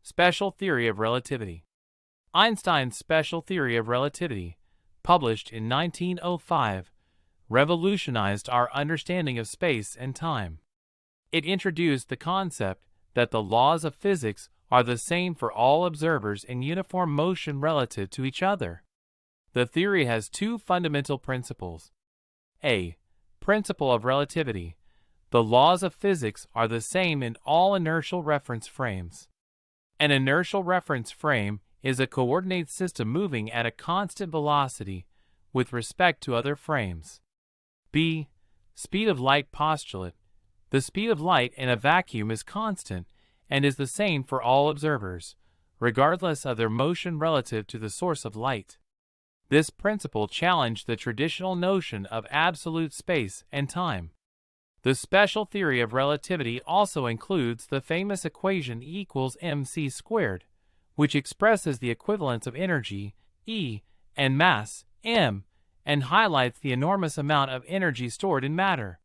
Special theory of relativity. Einstein's special theory of relativity, published in 1905, revolutionized our understanding of space and time. It introduced the concept that the laws of physics are the same for all observers in uniform motion relative to each other. The theory has two fundamental principles. A. Principle of relativity. The laws of physics are the same in all inertial reference frames. An inertial reference frame is a coordinate system moving at a constant velocity with respect to other frames. B. Speed of light postulate. The speed of light in a vacuum is constant and is the same for all observers, regardless of their motion relative to the source of light. This principle challenged the traditional notion of absolute space and time. The special theory of relativity also includes the famous equation E equals mc squared, which expresses the equivalence of energy, E, and mass, m, and highlights the enormous amount of energy stored in matter.